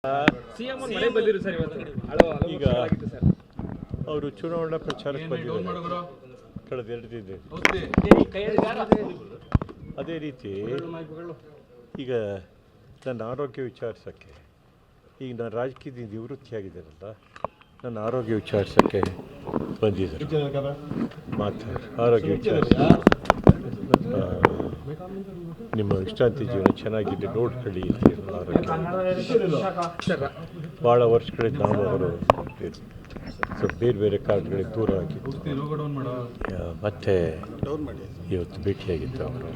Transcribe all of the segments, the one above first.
CM ಮಳೆ ಬಂದಿರು sir ಇವತ್ತು ಈಗ ಅವರು ಚುನಾವಣಾ ಪ್ರಚಾರಕ್ಕೆ ಬಂದಿದ್ದಾರೆ ಕಳೆದ 2 ದಿನ. ಅದೇ ರೀತಿ ಈಗ ನನ್ನ ಆರೋಗ್ಯ ವಿಚಾರಿಸೋಕ್ಕೆ ಈಗ ನಾನು ರಾಜಕೀಯದಿಂದ ನಿವೃತ್ತಿಯಾಗಿದ್ದಾರಲ್ಲ, ನನ್ನ ಆರೋಗ್ಯ ವಿಚಾರಿಸೋಕ್ಕೆ ಬಂದಿದ್ದಾರೆ. ಆರೋಗ್ಯ ವಿಚಾರಿಸಿ ನಿಮ್ಮ ವಿಶ್ರಾಂತಿ ಜೀವನ ಚೆನ್ನಾಗಿದೆ ನೋಡ್ಕೊಳ್ಳಿ. ಆರೋಗ್ಯ ಭಾಳ ವರ್ಷಗಳಿಂದ ನಾವು ಅವರು ಬೇರೆ ಬೇರೆ ಕಾರಣಗಳಿಗೆ ದೂರ ಆಗಿತ್ತು. ಮತ್ತೆ ಇವತ್ತು ಭೇಟಿಯಾಗಿತ್ತು ಅವರು.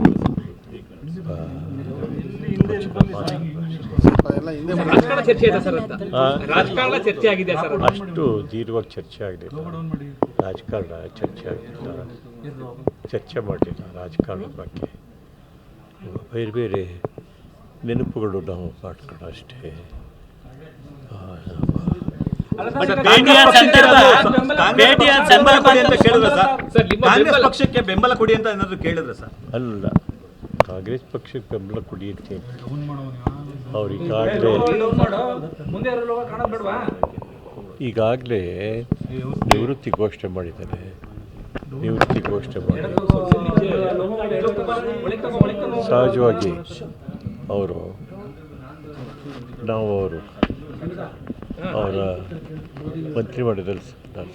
ಅಷ್ಟು ದೀರ್ಘವಾಗಿ ಚರ್ಚೆ ಆಗಲಿಲ್ಲ. ರಾಜಕಾರಣ ಚರ್ಚೆ ಆಗಲಿಲ್ಲ, ಚರ್ಚೆ ಮಾಡಲಿಲ್ಲ ರಾಜಕಾರಣದ ಬಗ್ಗೆ. ಬೇರೆ ಬೇರೆ ನೆನಪುಗಳು ನಾವು ಮಾಡ್ಕೊಂಡು ಅಷ್ಟೇ. ಪಕ್ಷಕ್ಕೆ ಬೆಂಬಲ ಕೊಡಿ ಅಂತ ಏನಾದ್ರು ಕೇಳಿದ್ರೆ ಸರ್? ಅಲ್ಲ, ಕಾಂಗ್ರೆಸ್ ಪಕ್ಷಕ್ಕೆ ಬೆಂಬಲ ಕೊಡಿ ಅಂತ ಈಗಾಗಲೇ ನಿವೃತ್ತಿ ಘೋಷಣೆ ಮಾಡಿದ್ದಾರೆ. ಸಹಜವಾಗಿ ಅವರು ಅವರ ಮಂತ್ರಿಮಂಡಲದಲ್ಲಿ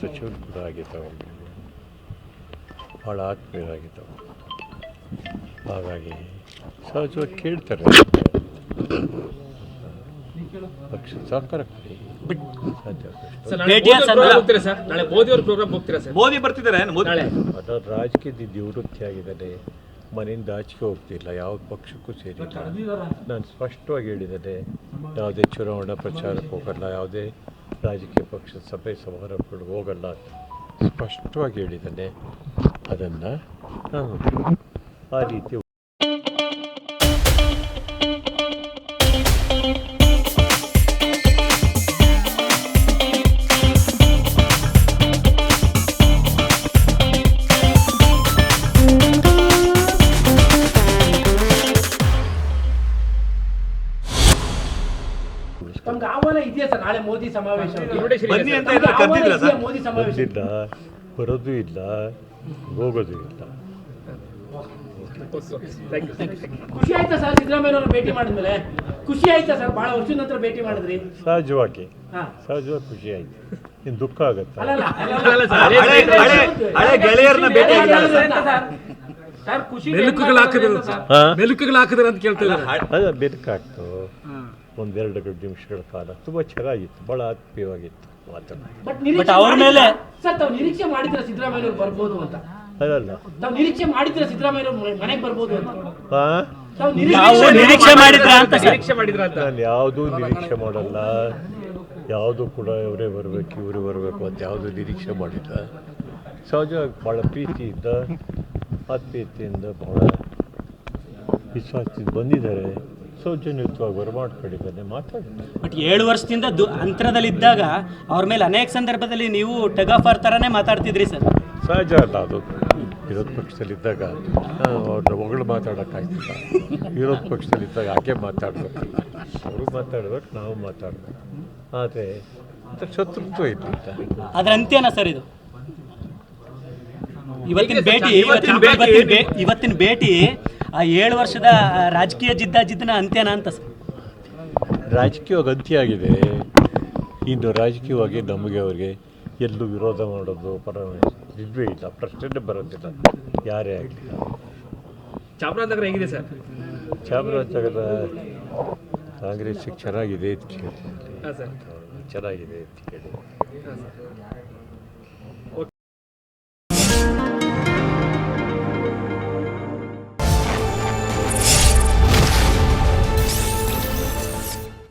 ಸಚಿವರು ಕೂಡ ಆಗಿದ್ದವು, ಭಾಳ ಆತ್ಮೀಯರಾಗಿದ್ದವು. ಹಾಗಾಗಿ ಸಹಜವಾಗಿ ಕೇಳ್ತಾರೆ, ಪಕ್ಷ ಸಹಕಾರ ಕೊಡಿ. ಮೋದಿ ಬರ್ತಿದ್ದಾರೆ. ಅದರ ರಾಜಕೀಯದಿಂದ ನಿವೃತ್ತಿ ಆಗಿದ್ದಾರೆ, ಮನೆಯಿಂದ ಆಚೆಗೆ ಹೋಗ್ತಿಲ್ಲ, ಯಾವ ಪಕ್ಷಕ್ಕೂ ಸೇರಿಲ್ಲ. ನಾನು ಸ್ಪಷ್ಟವಾಗಿ ಹೇಳಿದ್ದೇನೆ, ಯಾವುದೇ ಚುನಾವಣಾ ಪ್ರಚಾರಕ್ಕೆ ಹೋಗಲ್ಲ, ಯಾವುದೇ ರಾಜಕೀಯ ಪಕ್ಷದ ಸಭೆ ಸಮಾರಂಭಗಳಿಗೆ ಹೋಗಲ್ಲ ಅಂತ ಸ್ಪಷ್ಟವಾಗಿ ಹೇಳಿದ್ದೇನೆ. ಅದನ್ನು ನಾನು ಆ ರೀತಿ ಮೋದಿ ಸಮಾವೇಶ ಬಂದಿಲ್ಲ, ಬರೋದು ಇಲ್ಲ, ಹೋಗೋದು ಇಲ್ಲ. ಖುಷಿ ಆಯ್ತಾ ಸರ್ ಸಿದ್ದರಾಮಯ್ಯನವರು ಭೇಟಿ ಮಾಡಿದ್ಮೇಲೆ? ಖುಷಿ ಆಯ್ತಾ ಸರ್? ಬಹಳ ವರ್ಷದ ನಂತರ ಭೇಟಿ ಮಾಡಿದ್ರಿ. ಸಹಜವಾಗಿ ಖುಷಿ ಆಯ್ತು. ಇನ್ನು ದುಃಖ ಆಗತ್ತೆ. ಮೆಲುಕುಗಳು ಹಾಕಿದ್ರೆ ಅಂತ ಕೇಳ್ತಾರೆ. ಅದ ಬೆಲುಕಾಗ್ತು. 1-2 ನಿಮಿಷಗಳ ಕಾಲ ತುಂಬ ಚೆನ್ನಾಗಿತ್ತು, ಭಾಳ ಆತ್ಮೀಯವಾಗಿತ್ತು ಮಾತಾಡೋದು. ಅವ್ರ ಮೇಲೆ ಸರ್ ತಾವು ನಿರೀಕ್ಷೆ ಮಾಡಿದ್ರೆ ಸಿದ್ದರಾಮಯ್ಯನವರು ಬರ್ಬೋದು ಅಂತ? ಅಲ್ಲ, ತಾವು ನಿರೀಕ್ಷೆ ಮಾಡಿದ್ರೆ ಸಿದ್ದರಾಮಯ್ಯನವರು ಮನೆಗೆ ಬರ್ಬೋದು ಅಂತ? ನಾನು ಯಾವುದೂ ನಿರೀಕ್ಷೆ ಮಾಡಲ್ಲ. ಯಾವುದೂ ಕೂಡ ಇವರೇ ಬರಬೇಕು ಅಂತ ಯಾವುದೂ ನಿರೀಕ್ಷೆ ಮಾಡಿಲ್ಲ. ಸಹಜವಾಗಿ ಭಾಳ ಪ್ರೀತಿಯಿಂದ ಆತ್ಮೀಯತೆಯಿಂದ ಭಾಳ ವಿಶ್ವಾಸದಿಂದ ಬಂದಿದ್ದಾರೆ. ಸೌಜನ್ಯಯುತವಾಗಿ ಬರಮಾಡ್ಕೊಂಡಿದ್ದಾನೆ, ಮಾತಾಡಿದ್ದಾರೆ. ಬಟ್ 7 ವರ್ಷದಿಂದ ಅಂತರದಲ್ಲಿದ್ದಾಗ ಅವ್ರ ಮೇಲೆ ಅನೇಕ ಸಂದರ್ಭದಲ್ಲಿ ನೀವು ಟಗ್ ಆಫ್ ವಾರ್ ಥರನೇ ಮಾತಾಡ್ತಿದ್ರಿ ಸರ್. ಸಹಜ ಅಲ್ಲ ಅದು. ವಿರೋಧ ಪಕ್ಷದಲ್ಲಿದ್ದಾಗ ಅವ್ರನ್ನ ಹೊಗಳು ಮಾತಾಡೋಕ್ಕಾಗ್ತಿಲ್ಲ. ವಿರೋಧ ಪಕ್ಷದಲ್ಲಿದ್ದಾಗ ಹಾಗೆ ಮಾತಾಡಬೇಕು, ಅವರು ಮಾತಾಡ್ಬೇಕು, ನಾವು ಮಾತಾಡ್ಬೇಕು. ಆದರೆ ಶತ್ರುತ್ವ ಇದ್ದಿಲ್ಲ. ಅದರ ಅಂತ್ಯನಾ ಸರ್ ಇದು? ಇವತ್ತಿನ ಭೇಟಿ ಆ 7 ವರ್ಷದ ರಾಜಕೀಯ ಜಿದ್ದಾಜಿದ್ದನ ಅಂತ್ಯನ ಅಂತ ಸರ್? ರಾಜಕೀಯವಾಗಿ ಅಂತ್ಯ ಆಗಿದೆ. ಇನ್ನು ರಾಜಕೀಯವಾಗಿ ನಮಗೆ ಅವ್ರಿಗೆ ಎಲ್ಲೂ ವಿರೋಧ ಮಾಡೋದು ಇದ್ವೇ ಇಲ್ಲ, ಪ್ರಶ್ನೆ ಬರೋದಿಲ್ಲ ಯಾರೇ ಆಗಲಿ. ಚಾಮರಾಜನಗರ ಹೇಗಿದೆ ಸರ್? ಚಾಮರಾಜನಗರ ಕಾಂಗ್ರೆಸ್ಸಿಗೆ ಚೆನ್ನಾಗಿದೆ ಅಂತ ಕೇಳಿ, ಚೆನ್ನಾಗಿದೆ ಅಂತ ಕೇಳಿ.